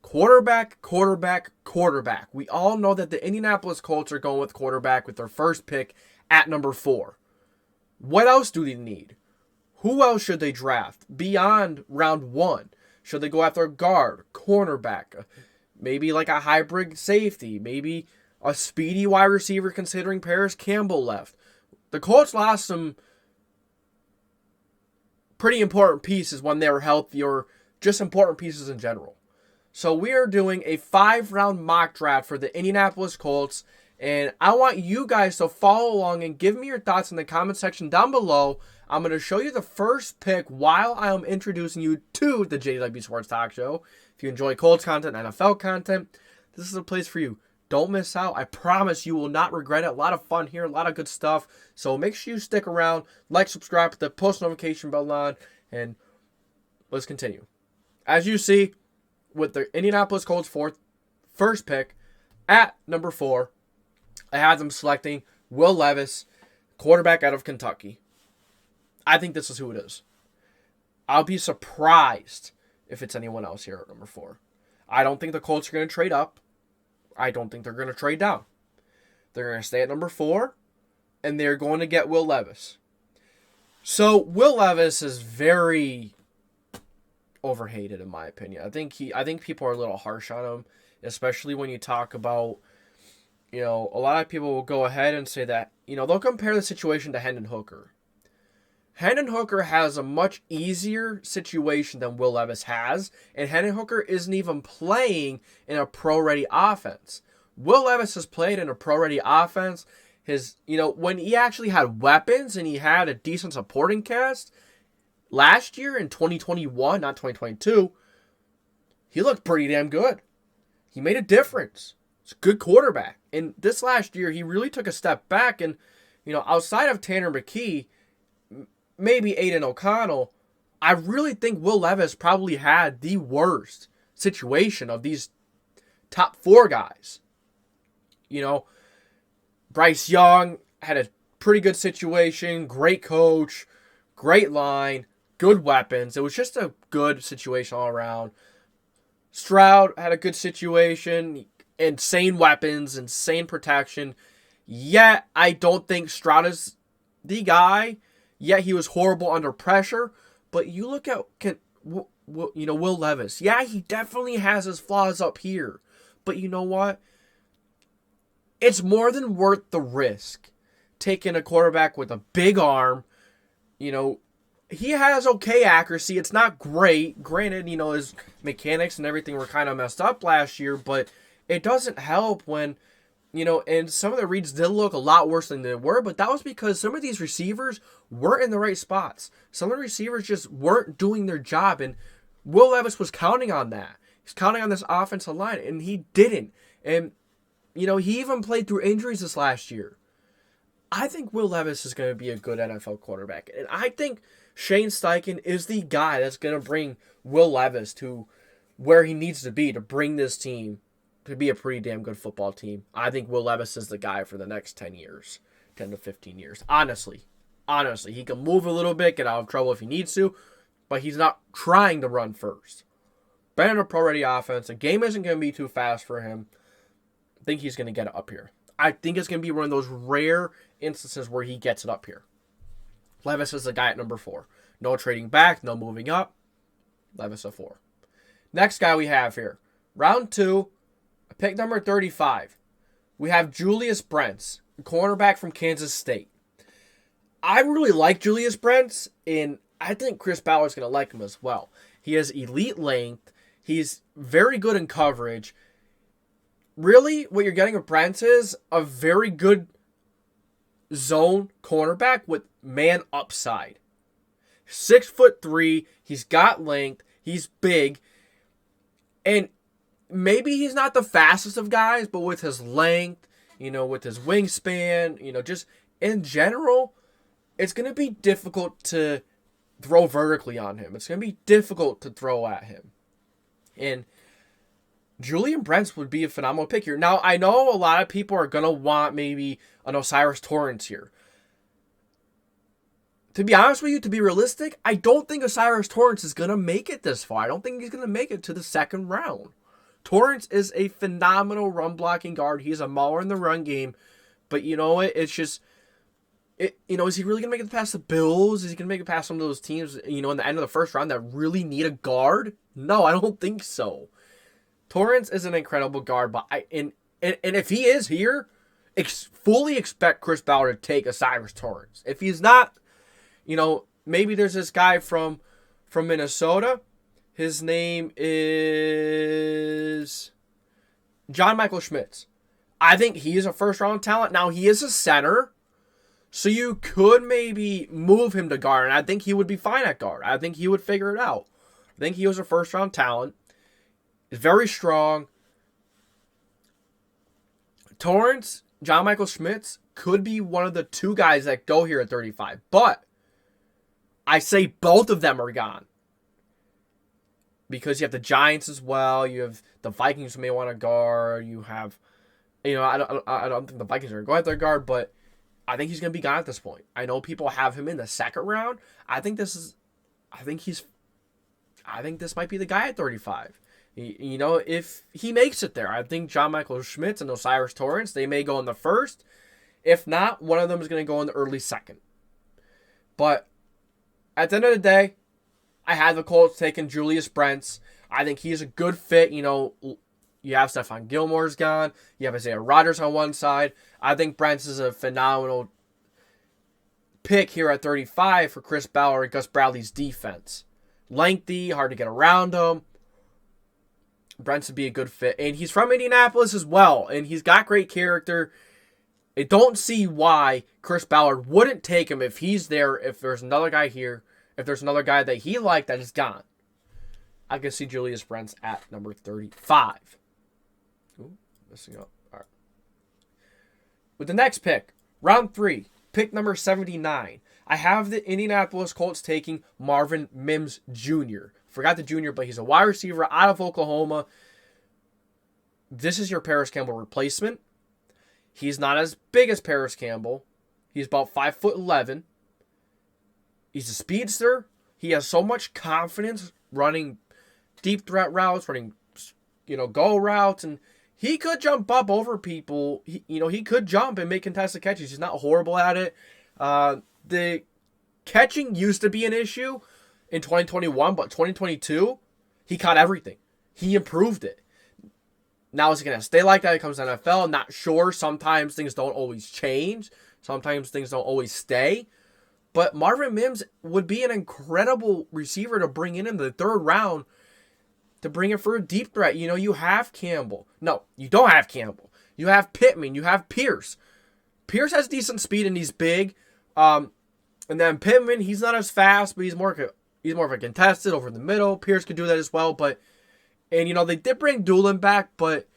Quarterback, quarterback, quarterback. We all know that the Indianapolis Colts are going with quarterback with their first pick at number 4. What else do they need? Who else should they draft beyond round 1? Should they go after a guard, cornerback, maybe like a hybrid safety, maybe a speedy wide receiver considering Paris Campbell left? The Colts lost some pretty important pieces when they were healthy, or just important pieces in general. So we are doing a 5-round mock draft for the Indianapolis Colts, and I want you guys to follow along and give me your thoughts in the comment section down below. I'm going to show you the first pick while I am introducing you to the JDW Sports Talk Show. If you enjoy Colts content, NFL content, this is a place for you. Don't miss out. I promise you will not regret it. A lot of fun here, a lot of good stuff. So make sure you stick around, like, subscribe, put the post notification bell on, and let's continue. As you see, with the Indianapolis Colts first pick at number 4, I had them selecting Will Levis, quarterback out of Kentucky. I think this is who it is. I'll be surprised if it's anyone else here at number 4. I don't think the Colts are going to trade up. I don't think they're going to trade down. They're going to stay at number 4, and they're going to get Will Levis. So Will Levis is very overhated in my opinion. I think people are a little harsh on him, especially when you talk about, a lot of people will go ahead and say that, they'll compare the situation to Hendon Hooker. Hendon Hooker has a much easier situation than Will Levis has, and Hendon Hooker isn't even playing in a pro-ready offense. Will Levis has played in a pro-ready offense. When he actually had weapons and he had a decent supporting cast, last year in 2021, not 2022, he looked pretty damn good. He made a difference. He's a good quarterback. And this last year, he really took a step back. And, outside of Tanner McKee, maybe Aiden O'Connell, I really think Will Levis probably had the worst situation of these top 4 guys. Bryce Young had a pretty good situation, great coach, great line, good weapons. It was just a good situation all around. Stroud had a good situation, insane weapons, insane protection. Yet, I don't think Stroud is the guy. Yet, he was horrible under pressure. But you look at, Will Levis. Yeah, he definitely has his flaws up here. But you know what? It's more than worth the risk. Taking a quarterback with a big arm, he has okay accuracy. It's not great. Granted, his mechanics and everything were kind of messed up last year, but it doesn't help when, and some of the reads did look a lot worse than they were, but that was because some of these receivers weren't in the right spots. Some of the receivers just weren't doing their job, and Will Levis was counting on that. He's counting on this offensive line, and he didn't. And, he even played through injuries this last year. I think Will Levis is going to be a good NFL quarterback, and I think Shane Steichen is the guy that's going to bring Will Levis to where he needs to be to bring this team to be a pretty damn good football team. I think Will Levis is the guy for the next 10 years, 10 to 15 years. Honestly, he can move a little bit, get out of trouble if he needs to, but he's not trying to run first. Been in a pro-ready offense. The game isn't going to be too fast for him. I think he's going to get it up here. I think it's going to be one of those rare instances where he gets it up here. Levis is the guy at number 4. No trading back, no moving up. Levis a 4. Next guy we have here. Round 2, pick number 35. We have Julius Brents, cornerback from Kansas State. I really like Julius Brents, and I think Chris Ballard's going to like him as well. He has elite length. He's very good in coverage. Really, what you're getting with Brents is a very good zone cornerback with man upside. 6'3", he's got length, he's big, and maybe he's not the fastest of guys, but with his length, with his wingspan, just in general, it's going to be difficult to throw vertically on him. It's going to be difficult to throw at him. And Julian Brents would be a phenomenal pick here. Now, I know a lot of people are going to want maybe an O'Cyrus Torrence here. To be honest with you, to be realistic, I don't think O'Cyrus Torrence is going to make it this far. I don't think he's going to make it to the second round. Torrance is a phenomenal run blocking guard. He's a mauler in the run game. But you know what? It's just, is he really going to make it past the Bills? Is he going to make it past some of those teams, in the end of the first round that really need a guard? No, I don't think so. Torrance is an incredible guard, but and if he is here, fully expect Chris Ballard to take O'Cyrus Torrance. If he's not, maybe there's this guy from Minnesota. His name is John Michael Schmitz. I think he is a first-round talent. Now, he is a center, so you could maybe move him to guard, and I think he would be fine at guard. I think he would figure it out. I think he was a first-round talent. He's very strong. Torrance, John Michael Schmitz could be one of the two guys that go here at 35, but I say both of them are gone. Because you have the Giants as well. You have the Vikings who may want to guard. You have, I don't think the Vikings are going to go at their guard, but I think he's going to be gone at this point. I know people have him in the second round. I think this might be the guy at 35. If he makes it there, I think John Michael Schmitz and O'Cyrus Torrance, they may go in the first. If not, one of them is going to go in the early second. But at the end of the day, I had the Colts taking Julius Brents. I think he's a good fit. You have Stephon Gilmore's gone. You have Isaiah Rodgers on one side. I think Brents is a phenomenal pick here at 35 for Chris Ballard and Gus Bradley's defense. Lengthy, hard to get around him. Brents would be a good fit. And he's from Indianapolis as well. And he's got great character. I don't see why Chris Ballard wouldn't take him if he's there, if there's another guy here. If there's another guy that he liked that is gone, I can see Julius Brents at number 35. Ooh, messing up. All right. With the next pick, round 3, pick number 79, I have the Indianapolis Colts taking Marvin Mims Jr. Forgot the junior, but he's a wide receiver out of Oklahoma. This is your Paris Campbell replacement. He's not as big as Paris Campbell. He's about 5'11". He's a speedster. He has so much confidence running deep threat routes, running, go routes, and he could jump up over people. He could jump and make contested catches. He's not horrible at it. The catching used to be an issue in 2021, but 2022, he caught everything. He improved it. Now, is it going to stay like that? It comes to NFL. I'm not sure. Sometimes things don't always change. Sometimes things don't always stay. But Marvin Mims would be an incredible receiver to bring in the third round to bring it for a deep threat. You have Campbell. No, you don't have Campbell. You have Pittman. You have Pierce. Pierce has decent speed and he's big. And then Pittman, he's not as fast, but he's more of a contested over the middle. Pierce could do that as well. And they did bring Doolin back, but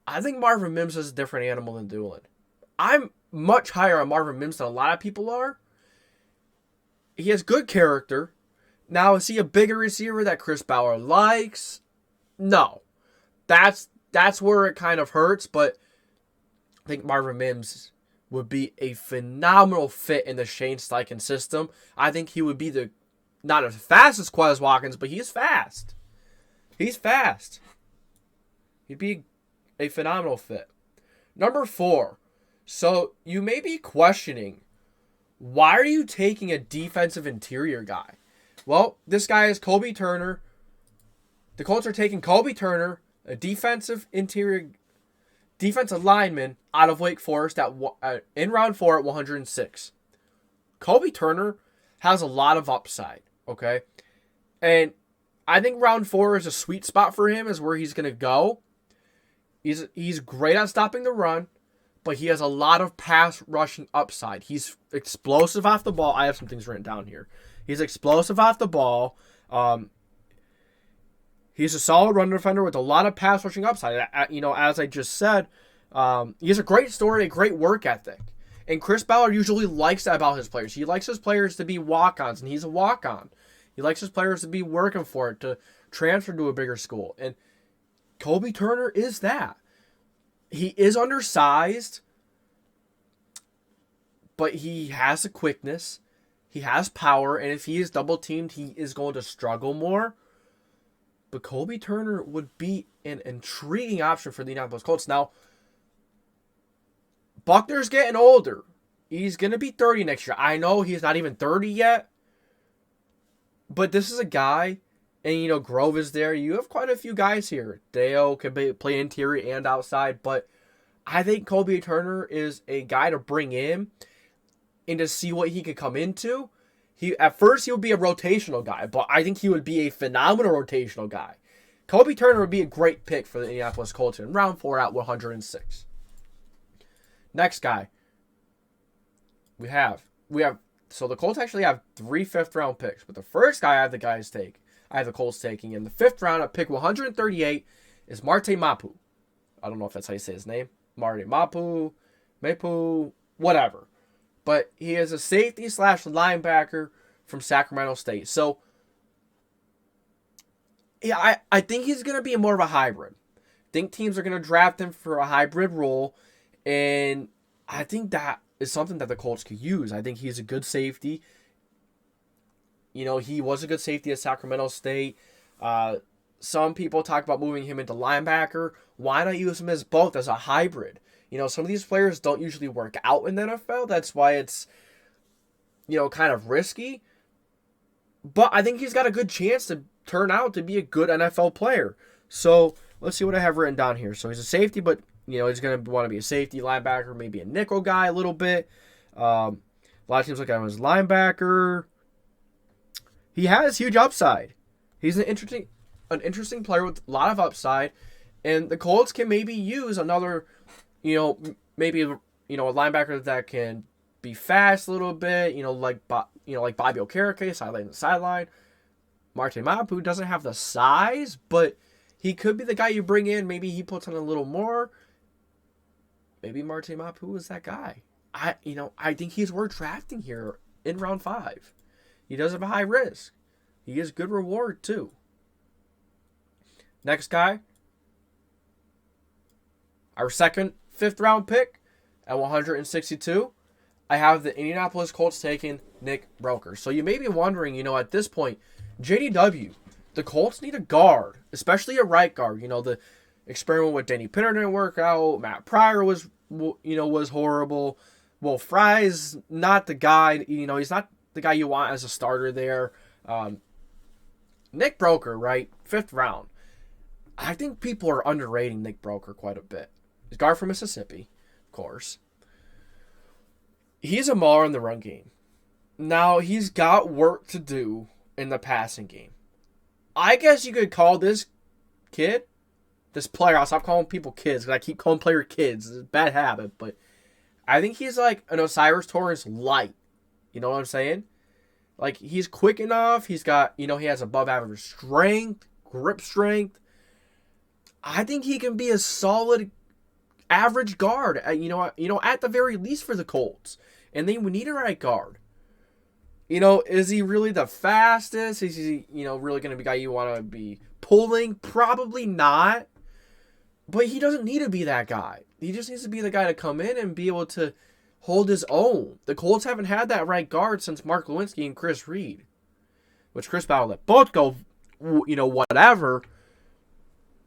I think Marvin Mims is a different animal than Doolin. I'm much higher on Marvin Mims than a lot of people are. He has good character. Now, is he a bigger receiver that Chris Ballard likes? No. That's where it kind of hurts, but I think Marvin Mims would be a phenomenal fit in the Shane Steichen system. I think he would be not as fast as Quez Watkins, but he's fast. He's fast. He'd be a phenomenal fit. Number 4. So, you may be questioning, why are you taking a defensive interior guy? Well, this guy is Kobe Turner. The Colts are taking Kobe Turner, a defensive lineman out of Wake Forest in round 4 at 106. Kobe Turner has a lot of upside, okay? And I think round 4 is a sweet spot for him, is where he's going to go. He's great at stopping the run, but he has a lot of pass rushing upside. He's explosive off the ball. I have some things written down here. He's explosive off the ball. He's a solid run defender with a lot of pass rushing upside. As I just said, he has a great story, a great work ethic. And Chris Ballard usually likes that about his players. He likes his players to be walk-ons, and he's a walk-on. He likes his players to be working for it, to transfer to a bigger school. And Kobe Turner is that. He is undersized, but he has a quickness. He has power, and if he is double-teamed, he is going to struggle more. but Kobe Turner would be an intriguing option for the Indianapolis Colts. Now, Buckner's getting older. He's going to be 30 next year. I know he's not even 30 yet, but this is a guy, and, Grove is there. You have quite a few guys here. Dale can play interior and outside, but I think Kobe Turner is a guy to bring in and to see what he could come into. At first, he would be a rotational guy, but I think he would be a phenomenal rotational guy. Kobe Turner would be a great pick for the Indianapolis Colts in round 4 at 106. Next guy. So the Colts actually have 3 fifth-round picks, but the first guy I have the Colts taking in the 5th round at pick 138 is Marte Mapu. I don't know if that's how you say his name. Marte Mapu, whatever. But he is a safety / linebacker from Sacramento State. So, yeah, I think he's going to be more of a hybrid. I think teams are going to draft him for a hybrid role, and I think that is something that the Colts could use. I think he's a good safety. He was a good safety at Sacramento State. Some people talk about moving him into linebacker. Why not use him as both, as a hybrid? Some of these players don't usually work out in the NFL. That's why it's, kind of risky. But I think he's got a good chance to turn out to be a good NFL player. So let's see what I have written down here. So he's a safety, but, he's going to want to be a safety, linebacker, maybe a nickel guy a little bit. A lot of teams look at him as linebacker. He has huge upside. He's an interesting player with a lot of upside. And the Colts can maybe use another, maybe a linebacker that can be fast a little bit, like Bobby Okereke, sideline to sideline. Marte Mapu doesn't have the size, but he could be the guy you bring in. Maybe he puts on a little more. Maybe Marte Mapu is that guy. I think he's worth drafting here in round 5. He does have a high risk. He gets good reward too. Next guy. Our second 5th round pick at 162. I have the Indianapolis Colts taking Nick Broker. So you may be wondering, at this point, JDW, the Colts need a guard, especially a right guard. The experiment with Danny Pinner didn't work out. Matt Pryor was horrible. Will Fry's not the guy, he's not the guy you want as a starter there. Nick Broker, right? 5th round. I think people are underrating Nick Broker quite a bit. He's a guard from Mississippi, of course. He's a mauler in the run game. Now, he's got work to do in the passing game. I guess you could call this player, I'll stop calling people kids because I keep calling player kids. It's a bad habit, but I think he's like an Osiris Torrance light. You know what I'm saying? Like, he's quick enough. He's got, he has above average strength, grip strength. I think he can be a solid average guard, at the very least for the Colts. And then we need a right guard. Is he really the fastest? Is he, really going to be a guy you want to be pulling? Probably not. But he doesn't need to be that guy. He just needs to be the guy to come in and be able to hold his own. The Colts haven't had that right guard since Mark Lewinsky and Chris Reed. Which Chris Ballard let both go, whatever.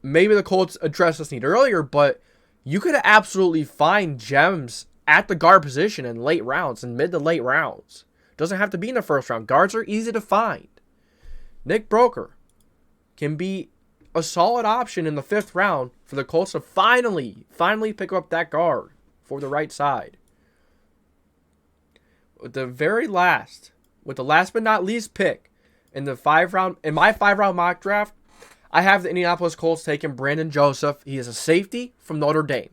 Maybe the Colts addressed this need earlier, but you could absolutely find gems at the guard position in late rounds and mid to late rounds. Doesn't have to be in the 1st round. Guards are easy to find. Nick Broker can be a solid option in the 5th round for the Colts to finally pick up that guard for the right side. With the last but not least pick in my 5-round mock draft, I have the Indianapolis Colts taking Brandon Joseph. He is a safety from Notre Dame.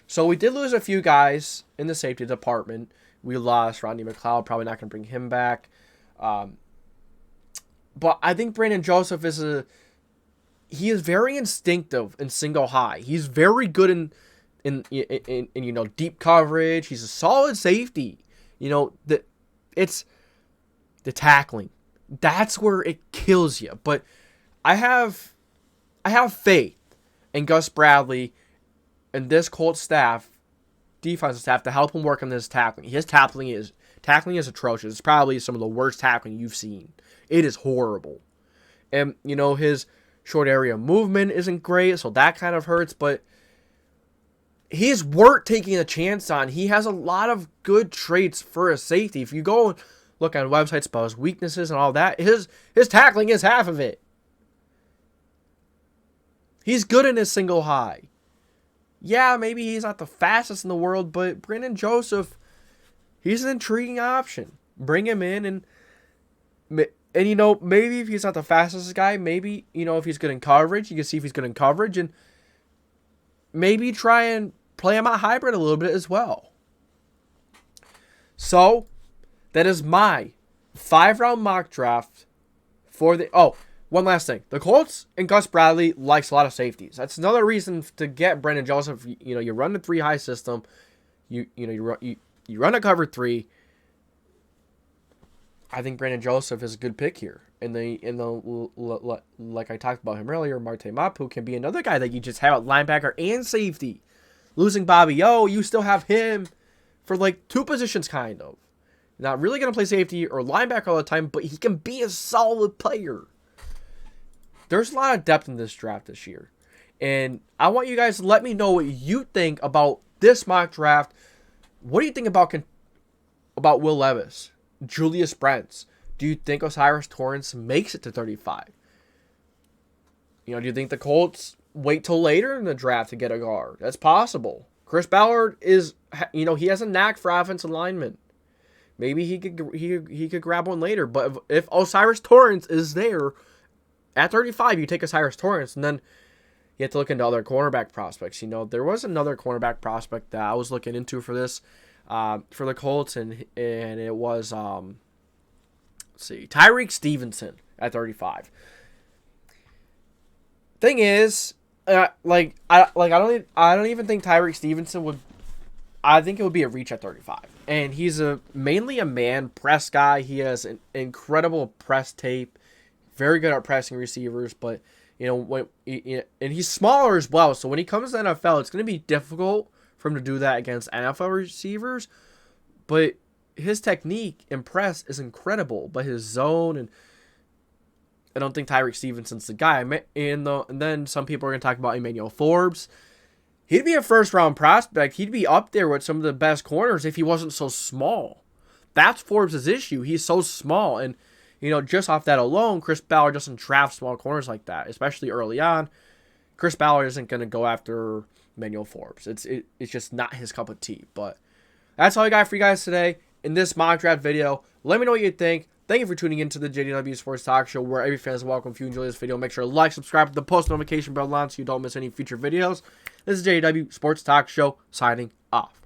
So we did lose a few guys in the safety department. We lost Rodney McLeod, probably not going to bring him back. But I think Brandon Joseph he is very instinctive in single high. He's very good in deep coverage. He's a solid safety. It's the tackling. That's where it kills you. But I have faith in Gus Bradley and this Colts staff, defensive staff, to help him work on this tackling. His tackling is atrocious. It's probably some of the worst tackling you've seen. It is horrible. And his Short area movement isn't great, so that kind of hurts, but he's worth taking a chance on. He has a lot of good traits for a safety. If you go and look on websites about his weaknesses and all that, his tackling is half of it. He's good in his single high. Yeah, maybe he's not the fastest in the world, but Brandon Joseph, he's an intriguing option. Bring him in, and maybe if he's not the fastest guy, maybe, if he's good in coverage, you can see if he's good in coverage, and maybe try and play him out hybrid a little bit as well. So, that is my 5-round mock draft for the... Oh, one last thing. The Colts and Gus Bradley likes a lot of safeties. That's another reason to get Brandon Joseph. You run the 3-high system. You run a cover 3. I think Brandon Joseph is a good pick here. And like I talked about him earlier, Marte Mapu can be another guy that you just have at linebacker and safety. Losing Bobby O, you still have him for like 2 positions kind of. Not really going to play safety or linebacker all the time, but he can be a solid player. There's a lot of depth in this draft this year. And I want you guys to let me know what you think about this mock draft. What do you think about Will Levis? Julius Brents? Do you think O'Cyrus Torrence makes it to 35? Do you think the Colts wait till later in the draft to get a guard? That's possible. Chris Ballard is, he has a knack for offensive linemen. Maybe he could grab one later. But if O'Cyrus Torrence is there at 35, you take O'Cyrus Torrence, and then you have to look into other cornerback prospects. There was another cornerback prospect that I was looking into for this, for the Colts, and it was Tyreek Stevenson at 35. Thing is, I don't even think Tyreek Stevenson would. I think it would be a reach at 35, and he's mainly a man press guy. He has an incredible press tape. Very good at pressing receivers, but and he's smaller as well. So when he comes to the NFL, it's going to be difficult for him to do that against NFL receivers. But his technique and press is incredible. But his zone, and I don't think Tyreek Stevenson's the guy. And then some people are going to talk about Emmanuel Forbes. He'd be a first-round prospect. He'd be up there with some of the best corners if he wasn't so small. That's Forbes' issue. He's so small, and just off that alone, Chris Ballard doesn't draft small corners like that, especially early on. Chris Ballard isn't going to go after Emmanuel Forbes. It's just not his cup of tea. But that's all I got for you guys today in this mock draft video. Let me know what you think. Thank you for tuning into the JDW Sports Talk Show, where every fan is welcome. If you enjoy this video, make sure to like, subscribe, with the post notification bell on so you don't miss any future videos. This is JDW Sports Talk Show, signing off.